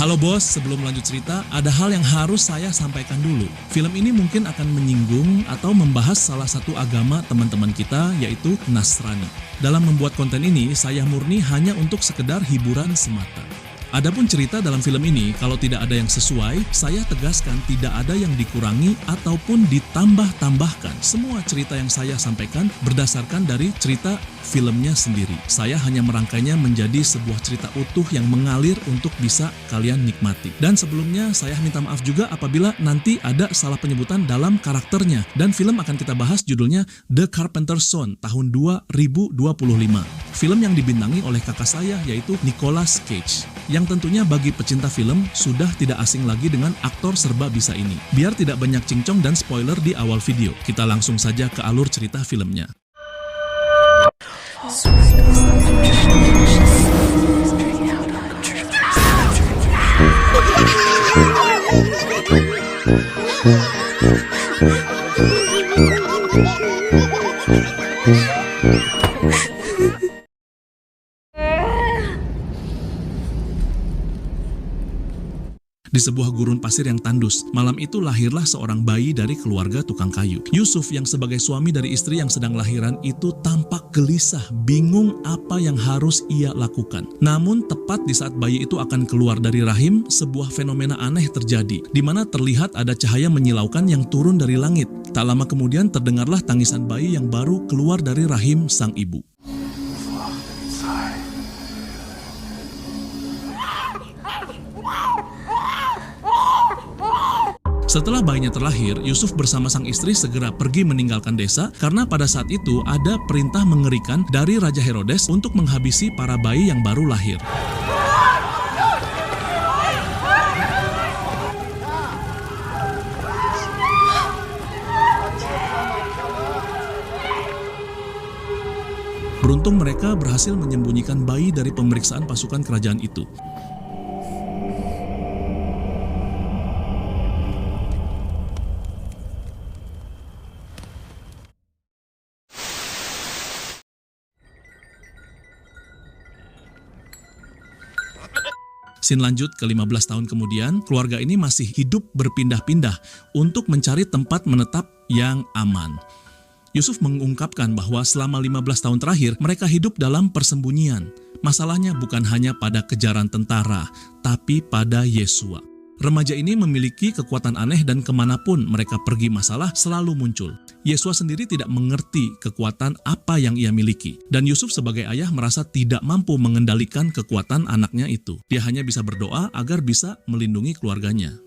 Halo bos, sebelum lanjut cerita, ada hal yang harus saya sampaikan dulu. Film ini mungkin akan menyinggung atau membahas salah satu agama teman-teman kita, yaitu Nasrani. Dalam membuat konten ini, saya murni hanya untuk sekedar hiburan semata. Adapun cerita dalam film ini, kalau tidak ada yang sesuai, saya tegaskan tidak ada yang dikurangi ataupun ditambah-tambahkan. Semua cerita yang saya sampaikan berdasarkan dari cerita filmnya sendiri. Saya hanya merangkainya menjadi sebuah cerita utuh yang mengalir untuk bisa kalian nikmati. Dan sebelumnya saya minta maaf juga apabila nanti ada salah penyebutan dalam karakternya. Dan film akan kita bahas judulnya The Carpenter's Son tahun 2025. Film yang dibintangi oleh kakak saya yaitu Nicolas Cage. Yang tentunya bagi pecinta film sudah tidak asing lagi dengan aktor serba bisa ini. Biar tidak banyak cincong dan spoiler di awal video, kita langsung saja ke alur cerita filmnya. Di sebuah gurun pasir yang tandus, malam itu lahirlah seorang bayi dari keluarga tukang kayu. Yusuf yang sebagai suami dari istri yang sedang lahiran itu tampak gelisah, bingung apa yang harus ia lakukan. Namun tepat di saat bayi itu akan keluar dari rahim, sebuah fenomena aneh terjadi, di mana terlihat ada cahaya menyilaukan yang turun dari langit. Tak lama kemudian terdengarlah tangisan bayi yang baru keluar dari rahim sang ibu. Setelah bayinya terlahir, Yusuf bersama sang istri segera pergi meninggalkan desa karena pada saat itu ada perintah mengerikan dari Raja Herodes untuk menghabisi para bayi yang baru lahir. Beruntung mereka berhasil menyembunyikan bayi dari pemeriksaan pasukan kerajaan itu. Scene lanjut ke 15 tahun kemudian, keluarga ini masih hidup berpindah-pindah untuk mencari tempat menetap yang aman. Yusuf mengungkapkan bahwa selama 15 tahun terakhir mereka hidup dalam persembunyian. Masalahnya bukan hanya pada kejaran tentara, tapi pada Yesua. Remaja ini memiliki kekuatan aneh dan kemanapun mereka pergi masalah selalu muncul. Yesua sendiri tidak mengerti kekuatan apa yang ia miliki. Dan Yusuf sebagai ayah merasa tidak mampu mengendalikan kekuatan anaknya itu. Dia hanya bisa berdoa agar bisa melindungi keluarganya.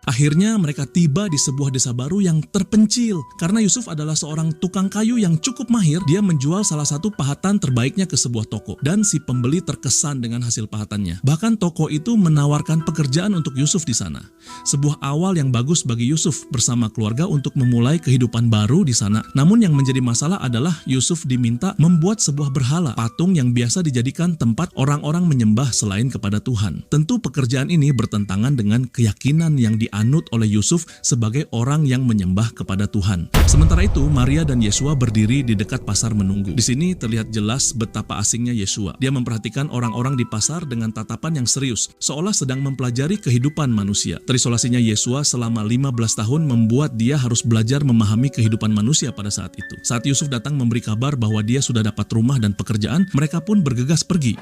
Akhirnya mereka tiba di sebuah desa baru yang terpencil. Karena Yusuf adalah seorang tukang kayu yang cukup mahir, dia menjual salah satu pahatan terbaiknya ke sebuah toko. Dan si pembeli terkesan dengan hasil pahatannya. Bahkan toko itu menawarkan pekerjaan untuk Yusuf di sana. Sebuah awal yang bagus bagi Yusuf bersama keluarga untuk memulai kehidupan baru di sana. Namun yang menjadi masalah adalah Yusuf diminta membuat sebuah berhala, patung yang biasa dijadikan tempat orang-orang menyembah selain kepada Tuhan. Tentu pekerjaan ini bertentangan dengan keyakinan yang dianut oleh Yusuf sebagai orang yang menyembah kepada Tuhan. Sementara itu, Maria dan Yesua berdiri di dekat pasar menunggu. Di sini terlihat jelas betapa asingnya Yesua. Dia memperhatikan orang-orang di pasar dengan tatapan yang serius, seolah sedang mempelajari kehidupan manusia. Terisolasinya Yesua selama 15 tahun membuat dia harus belajar memahami kehidupan manusia pada saat itu. Saat Yusuf datang memberi kabar bahwa dia sudah dapat rumah dan pekerjaan, mereka pun bergegas pergi.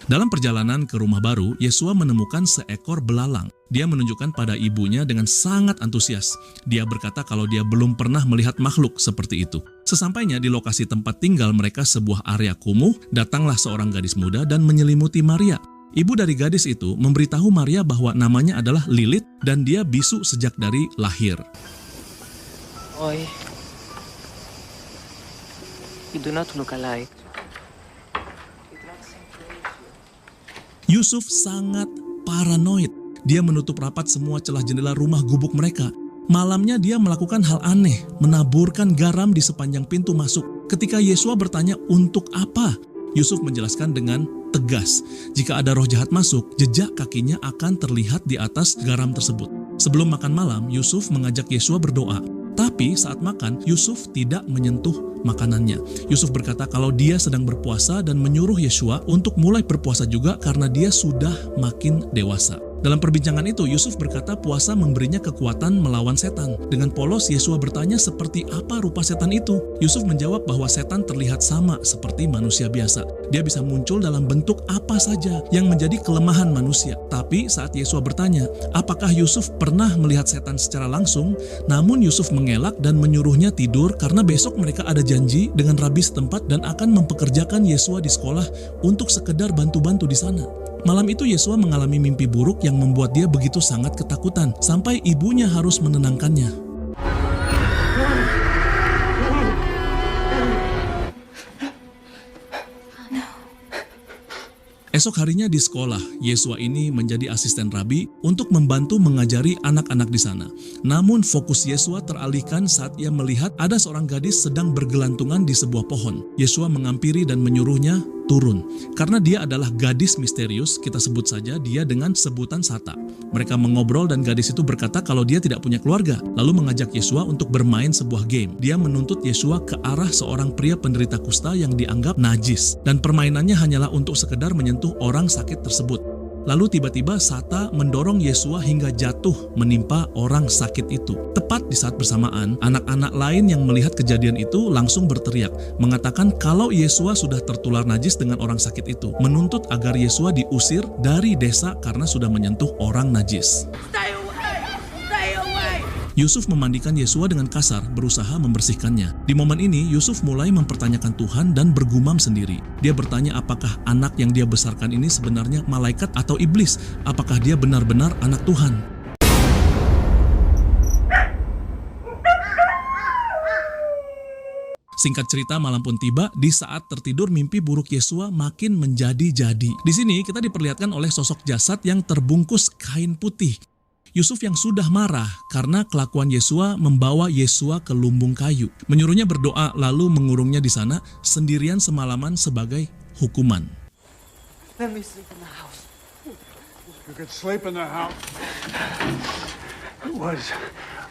Dalam perjalanan ke rumah baru, Yesua menemukan seekor belalang. Dia menunjukkan pada ibunya dengan sangat antusias. Dia berkata kalau dia belum pernah melihat makhluk seperti itu. Sesampainya di lokasi tempat tinggal mereka sebuah area kumuh, datanglah seorang gadis muda dan menyelimuti Maria. Ibu dari gadis itu memberitahu Maria bahwa namanya adalah Lilith dan dia bisu sejak dari lahir. Oi, idunatunu kalai. Yusuf sangat paranoid. Dia menutup rapat semua celah jendela rumah gubuk mereka. Malamnya dia melakukan hal aneh, menaburkan garam di sepanjang pintu masuk. Ketika Yesua bertanya untuk apa, Yusuf menjelaskan dengan tegas, jika ada roh jahat masuk, jejak kakinya akan terlihat di atas garam tersebut. Sebelum makan malam, Yusuf mengajak Yesua berdoa. Tapi saat makan, Yusuf tidak menyentuh makanannya. Yusuf berkata kalau dia sedang berpuasa dan menyuruh Yesua untuk mulai berpuasa juga karena dia sudah makin dewasa. Dalam perbincangan itu, Yusuf berkata puasa memberinya kekuatan melawan setan. Dengan polos, Yesua bertanya seperti apa rupa setan itu. Yusuf menjawab bahwa setan terlihat sama seperti manusia biasa. Dia bisa muncul dalam bentuk apa saja yang menjadi kelemahan manusia. Tapi saat Yesua bertanya, apakah Yusuf pernah melihat setan secara langsung? Namun Yusuf mengelak dan menyuruhnya tidur karena besok mereka ada janji dengan rabi setempat dan akan mempekerjakan Yesua di sekolah untuk sekedar bantu-bantu di sana. Malam itu Yesua mengalami mimpi buruk yang membuat dia begitu sangat ketakutan, sampai ibunya harus menenangkannya. Esok harinya di sekolah, Yesua ini menjadi asisten rabi untuk membantu mengajari anak-anak di sana. Namun fokus Yesua teralihkan saat ia melihat ada seorang gadis sedang bergelantungan di sebuah pohon. Yesua mengampiri dan menyuruhnya turun. Karena dia adalah gadis misterius, kita sebut saja dia dengan sebutan Sata. Mereka mengobrol dan gadis itu berkata kalau dia tidak punya keluarga, lalu mengajak Yesua untuk bermain sebuah game. Dia menuntut Yesua ke arah seorang pria penderita kusta yang dianggap najis, dan permainannya hanyalah untuk sekedar menyentuh orang sakit tersebut. Lalu tiba-tiba Sata mendorong Yesua hingga jatuh menimpa orang sakit itu. Tepat di saat bersamaan, anak-anak lain yang melihat kejadian itu langsung berteriak, mengatakan kalau Yesua sudah tertular najis dengan orang sakit itu, menuntut agar Yesua diusir dari desa karena sudah menyentuh orang najis. Yusuf memandikan Yesua dengan kasar, berusaha membersihkannya. Di momen ini, Yusuf mulai mempertanyakan Tuhan dan bergumam sendiri. Dia bertanya apakah anak yang dia besarkan ini sebenarnya malaikat atau iblis? Apakah dia benar-benar anak Tuhan? Singkat cerita, malam pun tiba. Di saat tertidur, mimpi buruk Yesua makin menjadi-jadi. Di sini kita diperlihatkan oleh sosok jasad yang terbungkus kain putih. Yusuf yang sudah marah karena kelakuan Yesua membawa Yesua ke lumbung kayu. Menyuruhnya berdoa lalu mengurungnya di sana sendirian semalaman sebagai hukuman. Let me sleep in the house. You could sleep in the house. It was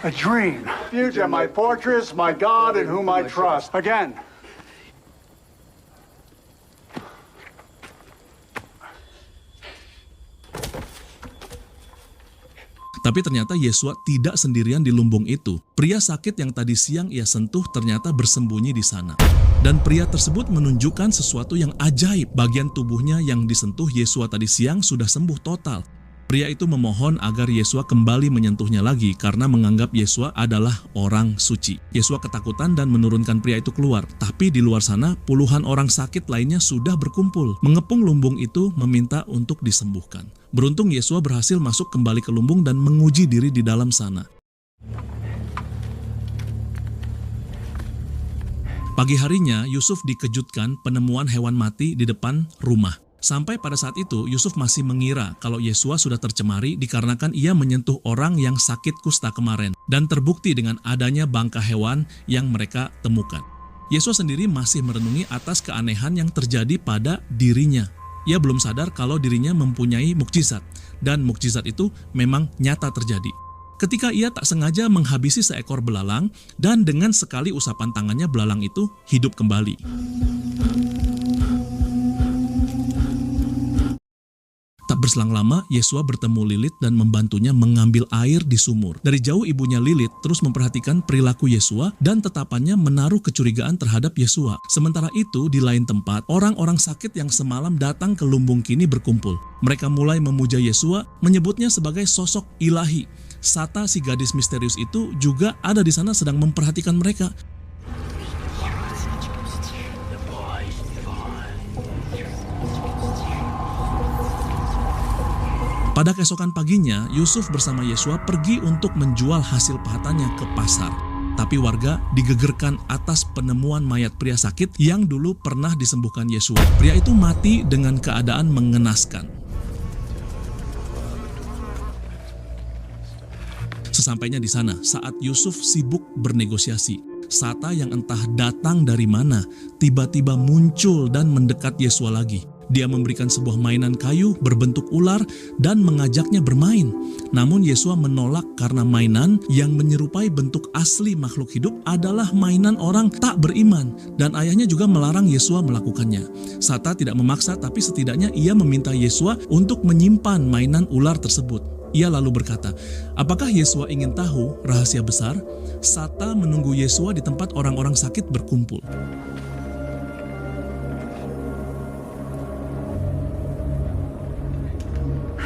a dream. Refuge at my fortress, my God in whom I trust. Again. Tapi ternyata Yesua tidak sendirian di lumbung itu. Pria sakit yang tadi siang ia sentuh ternyata bersembunyi di sana. Dan pria tersebut menunjukkan sesuatu yang ajaib. Bagian tubuhnya yang disentuh Yesua tadi siang sudah sembuh total. Pria itu memohon agar Yesua kembali menyentuhnya lagi karena menganggap Yesua adalah orang suci. Yesua ketakutan dan menurunkan pria itu keluar. Tapi di luar sana puluhan orang sakit lainnya sudah berkumpul. Mengepung lumbung itu meminta untuk disembuhkan. Beruntung Yesua berhasil masuk kembali ke lumbung dan menguji diri di dalam sana. Pagi harinya Yusuf dikejutkan penemuan hewan mati di depan rumah. Sampai pada saat itu Yusuf masih mengira kalau Yesua sudah tercemari dikarenakan ia menyentuh orang yang sakit kusta kemarin. Dan terbukti dengan adanya bangkai hewan yang mereka temukan. Yesua sendiri masih merenungi atas keanehan yang terjadi pada dirinya. Ia belum sadar kalau dirinya mempunyai mukjizat, dan mukjizat itu memang nyata terjadi. Ketika ia tak sengaja menghabisi seekor belalang, dan dengan sekali usapan tangannya belalang itu hidup kembali. Tak berselang lama, Yesua bertemu Lilith dan membantunya mengambil air di sumur. Dari jauh ibunya Lilith terus memperhatikan perilaku Yesua dan tetapannya menaruh kecurigaan terhadap Yesua. Sementara itu, di lain tempat, orang-orang sakit yang semalam datang ke lumbung kini berkumpul. Mereka mulai memuja Yesua, menyebutnya sebagai sosok ilahi. Sata, si gadis misterius itu, juga ada di sana sedang memperhatikan mereka. Pada keesokan paginya, Yusuf bersama Yesua pergi untuk menjual hasil pahatannya ke pasar. Tapi warga digegerkan atas penemuan mayat pria sakit yang dulu pernah disembuhkan Yesua. Pria itu mati dengan keadaan mengenaskan. Sesampainya di sana, saat Yusuf sibuk bernegosiasi, Sata yang entah datang dari mana, tiba-tiba muncul dan mendekat Yesua lagi. Dia memberikan sebuah mainan kayu berbentuk ular dan mengajaknya bermain. Namun Yesua menolak karena mainan yang menyerupai bentuk asli makhluk hidup adalah mainan orang tak beriman. Dan ayahnya juga melarang Yesua melakukannya. Sata tidak memaksa, tapi setidaknya ia meminta Yesua untuk menyimpan mainan ular tersebut. Ia lalu berkata, apakah Yesua ingin tahu rahasia besar? Sata menunggu Yesua di tempat orang-orang sakit berkumpul.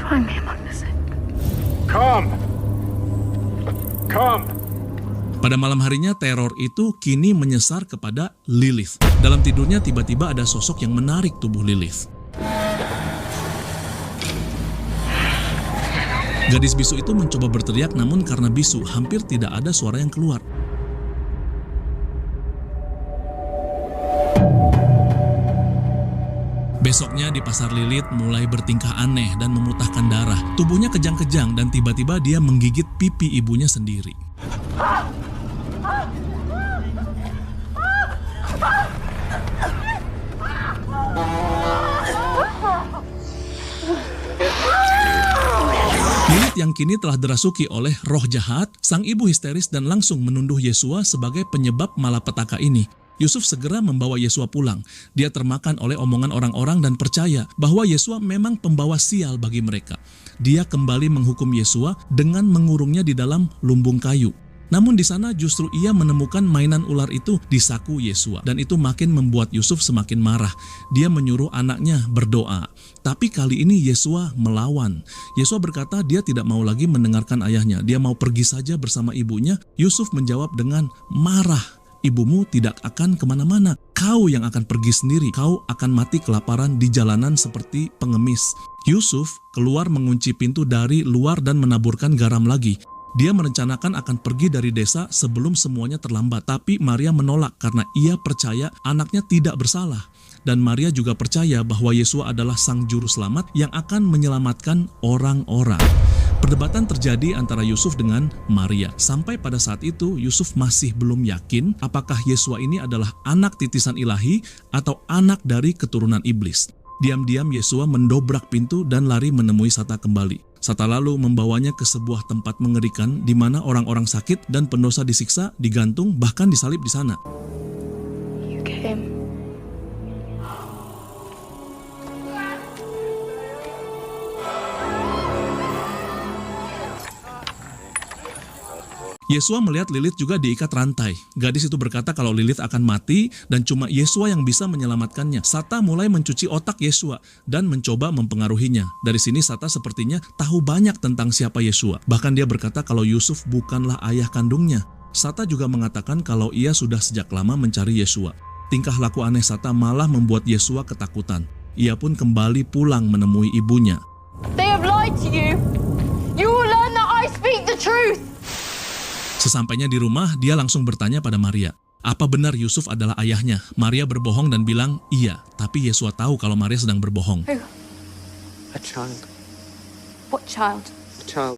Find me among the sick. Come! Come! Pada malam harinya teror itu kini menyesar kepada Lilith. Dalam tidurnya tiba-tiba ada sosok yang menarik tubuh Lilith. Gadis bisu itu mencoba berteriak, namun karena bisu hampir tidak ada suara yang keluar. Besoknya di pasar Lilith mulai bertingkah aneh dan memutahkan darah. Tubuhnya kejang-kejang dan tiba-tiba dia menggigit pipi ibunya sendiri. Lilith yang kini telah dirasuki oleh roh jahat, sang ibu histeris dan langsung menunduh Yesua sebagai penyebab malapetaka ini. Yusuf segera membawa Yesua pulang. Dia termakan oleh omongan orang-orang dan percaya bahwa Yesua memang pembawa sial bagi mereka. Dia kembali menghukum Yesua dengan mengurungnya di dalam lumbung kayu. Namun di sana justru ia menemukan mainan ular itu di saku Yesua. Dan itu makin membuat Yusuf semakin marah. Dia menyuruh anaknya berdoa. Tapi kali ini Yesua melawan. Yesua berkata dia tidak mau lagi mendengarkan ayahnya. Dia mau pergi saja bersama ibunya. Yusuf menjawab dengan marah. Ibumu tidak akan kemana-mana. Kau yang akan pergi sendiri. Kau akan mati kelaparan di jalanan seperti pengemis. Yusuf keluar mengunci pintu dari luar dan menaburkan garam lagi. Dia merencanakan akan pergi dari desa sebelum semuanya terlambat. Tapi Maria menolak karena ia percaya anaknya tidak bersalah. Dan Maria juga percaya bahwa Yesua adalah sang juru selamat yang akan menyelamatkan orang-orang. Perdebatan terjadi antara Yusuf dengan Maria. Sampai pada saat itu Yusuf masih belum yakin apakah Yesua ini adalah anak titisan ilahi atau anak dari keturunan iblis. Diam-diam Yesua mendobrak pintu dan lari menemui Sata kembali. Sata lalu membawanya ke sebuah tempat mengerikan di mana orang-orang sakit dan pendosa disiksa, digantung, bahkan disalib di sana. You came. Yesua melihat Lilith juga diikat rantai. Gadis itu berkata kalau Lilith akan mati dan cuma Yesua yang bisa menyelamatkannya. Sata mulai mencuci otak Yesua dan mencoba mempengaruhinya. Dari sini Sata sepertinya tahu banyak tentang siapa Yesua. Bahkan dia berkata kalau Yusuf bukanlah ayah kandungnya. Sata juga mengatakan kalau ia sudah sejak lama mencari Yesua. Tingkah laku aneh Sata malah membuat Yesua ketakutan. Ia pun kembali pulang menemui ibunya. They have lied to you. You will learn that I speak the truth. Sesampainya di rumah, dia langsung bertanya pada Maria, apa benar Yusuf adalah ayahnya? Maria berbohong dan bilang, iya, tapi Yesua tahu kalau Maria sedang berbohong. A child. What child? A child.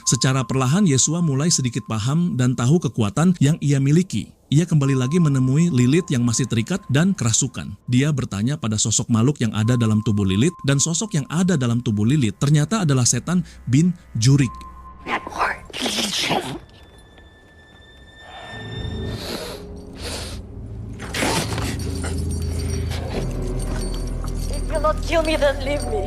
Secara perlahan, Yesua mulai sedikit paham dan tahu kekuatan yang ia miliki. Ia kembali lagi menemui Lilith yang masih terikat dan kerasukan. Dia bertanya pada sosok makhluk yang ada dalam tubuh Lilith, dan sosok yang ada dalam tubuh Lilith ternyata adalah setan bin Jurik. If you'll not kill me, then leave me.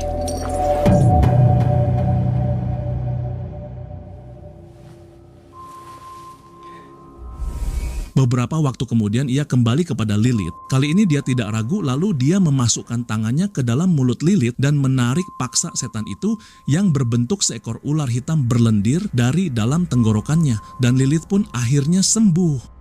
Beberapa waktu kemudian ia kembali kepada Lilith. Kali ini dia tidak ragu, lalu dia memasukkan tangannya ke dalam mulut Lilith dan menarik paksa setan itu yang berbentuk seekor ular hitam berlendir dari dalam tenggorokannya. Dan Lilith pun akhirnya sembuh.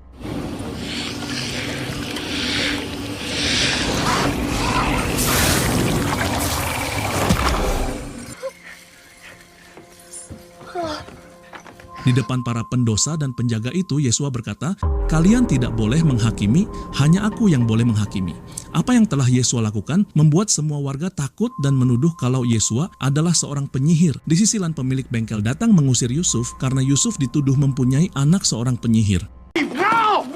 Di depan para pendosa dan penjaga itu, Yesua berkata, kalian tidak boleh menghakimi, hanya aku yang boleh menghakimi. Apa yang telah Yesua lakukan membuat semua warga takut dan menuduh kalau Yesua adalah seorang penyihir. Di sisi lain pemilik bengkel datang mengusir Yusuf karena Yusuf dituduh mempunyai anak seorang penyihir. Now!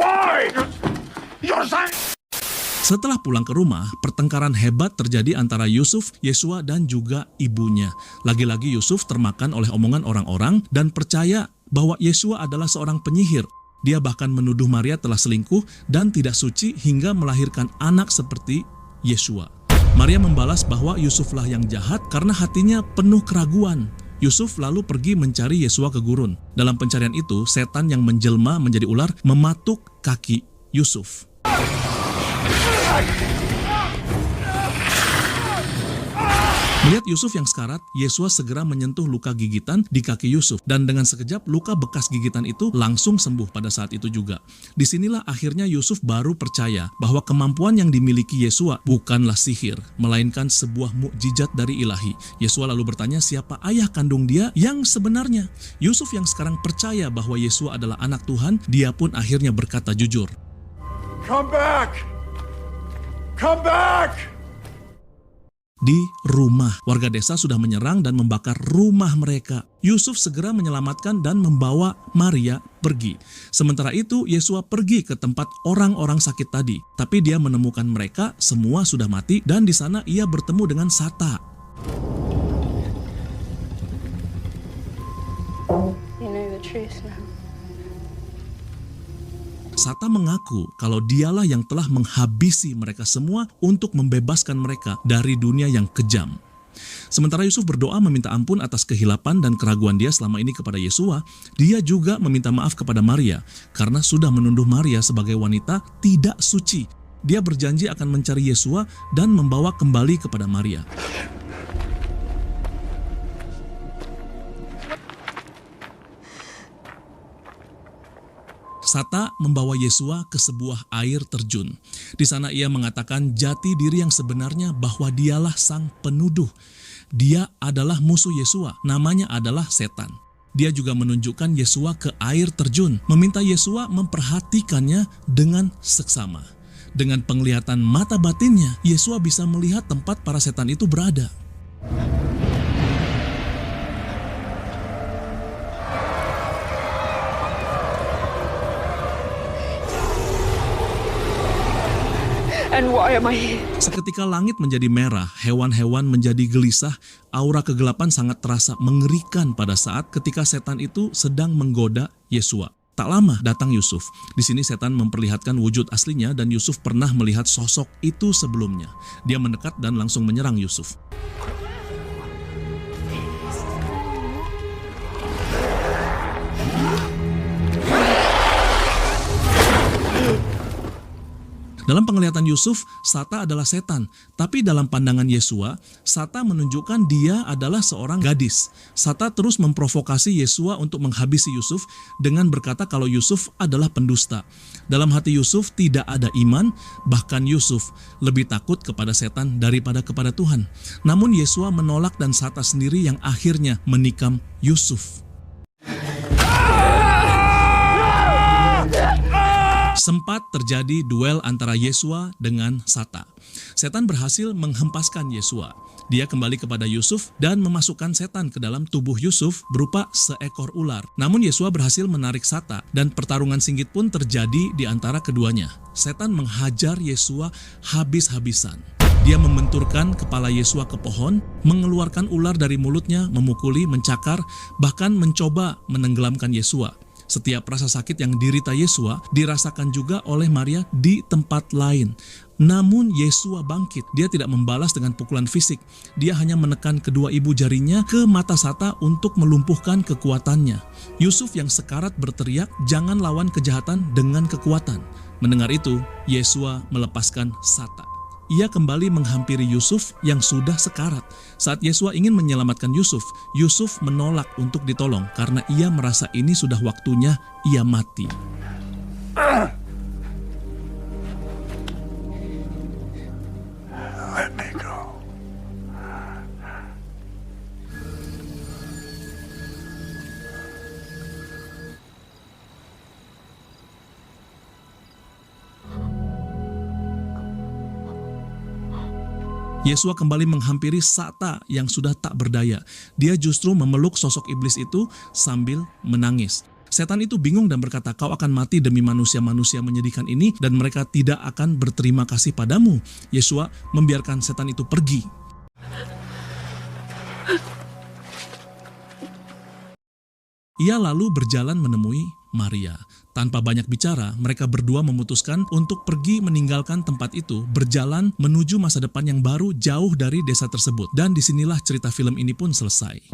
Setelah pulang ke rumah, pertengkaran hebat terjadi antara Yusuf, Yesua, dan juga ibunya. Lagi-lagi Yusuf termakan oleh omongan orang-orang dan percaya bahwa Yesua adalah seorang penyihir. Dia bahkan menuduh Maria telah selingkuh dan tidak suci hingga melahirkan anak seperti Yesua. Maria membalas bahwa Yusuflah yang jahat karena hatinya penuh keraguan. Yusuf lalu pergi mencari Yesua ke gurun. Dalam pencarian itu, setan yang menjelma menjadi ular mematuk kaki Yusuf. Melihat Yusuf yang sekarat, Yesua segera menyentuh luka gigitan di kaki Yusuf dan dengan sekejap luka bekas gigitan itu langsung sembuh pada saat itu juga. Disinilah akhirnya Yusuf baru percaya bahwa kemampuan yang dimiliki Yesua bukanlah sihir, melainkan sebuah mukjizat dari ilahi. Yesua lalu bertanya siapa ayah kandung dia yang sebenarnya. Yusuf yang sekarang percaya bahwa Yesua adalah anak Tuhan, dia pun akhirnya berkata jujur. Come back! Come back! Di rumah, warga desa sudah menyerang dan membakar rumah mereka. Yusuf segera menyelamatkan dan membawa Maria pergi. Sementara itu, Yesua pergi ke tempat orang-orang sakit tadi. Tapi dia menemukan mereka, semua sudah mati, dan di sana ia bertemu dengan Sata. You know the truth now. Sata mengaku kalau dialah yang telah menghabisi mereka semua untuk membebaskan mereka dari dunia yang kejam. Sementara Yusuf berdoa meminta ampun atas kehilapan dan keraguan dia selama ini kepada Yesua, dia juga meminta maaf kepada Maria karena sudah menuduh Maria sebagai wanita tidak suci. Dia berjanji akan mencari Yesua dan membawa kembali kepada Maria. Sata membawa Yesua ke sebuah air terjun. Di sana ia mengatakan jati diri yang sebenarnya bahwa dialah sang penuduh. Dia adalah musuh Yesua, namanya adalah setan. Dia juga menunjukkan Yesua ke air terjun, meminta Yesua memperhatikannya dengan seksama. Dengan penglihatan mata batinnya, Yesua bisa melihat tempat para setan itu berada. And why am I here? Seketika langit menjadi merah, hewan-hewan menjadi gelisah, aura kegelapan sangat terasa mengerikan pada saat ketika setan itu sedang menggoda Yesua. Tak lama datang Yusuf. Di sini setan memperlihatkan wujud aslinya dan Yusuf pernah melihat sosok itu sebelumnya. Dia mendekat dan langsung menyerang Yusuf. Dalam penglihatan Yusuf, Sata adalah setan. Tapi dalam pandangan Yesua, Sata menunjukkan dia adalah seorang gadis. Sata terus memprovokasi Yesua untuk menghabisi Yusuf dengan berkata kalau Yusuf adalah pendusta. Dalam hati Yusuf tidak ada iman, bahkan Yusuf lebih takut kepada setan daripada kepada Tuhan. Namun Yesua menolak dan Sata sendiri yang akhirnya menikam Yusuf. Sempat terjadi duel antara Yesua dengan Sata. Setan berhasil menghempaskan Yesua. Dia kembali kepada Yusuf dan memasukkan setan ke dalam tubuh Yusuf berupa seekor ular. Namun Yesua berhasil menarik Sata dan pertarungan singgit pun terjadi di antara keduanya. Setan menghajar Yesua habis-habisan. Dia membenturkan kepala Yesua ke pohon, mengeluarkan ular dari mulutnya, memukuli, mencakar, bahkan mencoba menenggelamkan Yesua. Setiap rasa sakit yang dirita Yesua dirasakan juga oleh Maria di tempat lain. Namun Yesua bangkit. Dia tidak membalas dengan pukulan fisik. Dia hanya menekan kedua ibu jarinya ke mata Sata untuk melumpuhkan kekuatannya. Yusuf yang sekarat berteriak, "Jangan lawan kejahatan dengan kekuatan." Mendengar itu, Yesua melepaskan Sata. Ia kembali menghampiri Yusuf yang sudah sekarat. Saat Yesua ingin menyelamatkan Yusuf, Yusuf menolak untuk ditolong karena ia merasa ini sudah waktunya ia mati. Let me go. Yesua kembali menghampiri Sata yang sudah tak berdaya. Dia justru memeluk sosok iblis itu sambil menangis. Setan itu bingung dan berkata, kau akan mati demi manusia-manusia menyedihkan ini dan mereka tidak akan berterima kasih padamu. Yesua membiarkan setan itu pergi. Ia lalu berjalan menemui Maria. Tanpa banyak bicara, mereka berdua memutuskan untuk pergi meninggalkan tempat itu, berjalan menuju masa depan yang baru jauh dari desa tersebut. Dan disinilah cerita film ini pun selesai.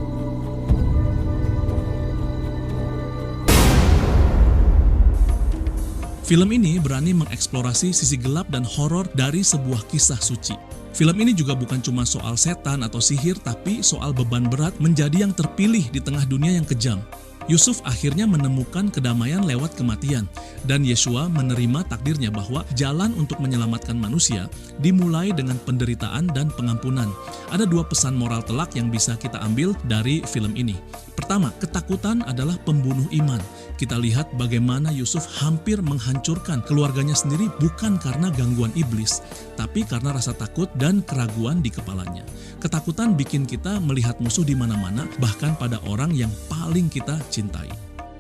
Film ini berani mengeksplorasi sisi gelap dan horor dari sebuah kisah suci. Film ini juga bukan cuma soal setan atau sihir, tapi soal beban berat menjadi yang terpilih di tengah dunia yang kejam. Yusuf akhirnya menemukan kedamaian lewat kematian, dan Yeshua menerima takdirnya bahwa jalan untuk menyelamatkan manusia dimulai dengan penderitaan dan pengampunan. Ada dua pesan moral telak yang bisa kita ambil dari film ini. Pertama, ketakutan adalah pembunuh iman. Kita lihat bagaimana Yusuf hampir menghancurkan keluarganya sendiri bukan karena gangguan iblis, tapi karena rasa takut dan keraguan di kepalanya. Ketakutan bikin kita melihat musuh di mana-mana, bahkan pada orang yang paling kita cintai.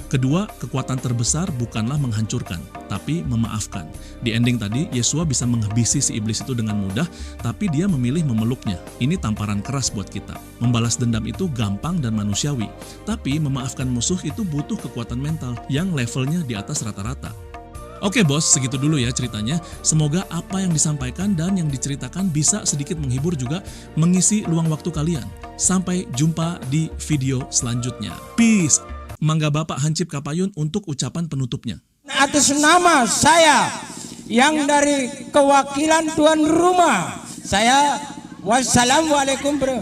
Kedua, kekuatan terbesar bukanlah menghancurkan, tapi memaafkan. Di ending tadi, Yesua bisa menghabisi si iblis itu dengan mudah, tapi dia memilih memeluknya. Ini tamparan keras buat kita. Membalas dendam itu gampang dan manusiawi, tapi memaafkan musuh itu butuh kekuatan mental yang levelnya di atas rata-rata. Oke bos, segitu dulu ya ceritanya. Semoga apa yang disampaikan dan yang diceritakan bisa sedikit menghibur juga mengisi luang waktu kalian. Sampai jumpa di video selanjutnya. Peace! Mangga Bapak Hancip Kapayun untuk ucapan penutupnya. Atas nama saya yang dari kewakilan tuan rumah, saya wassalamualaikum bro.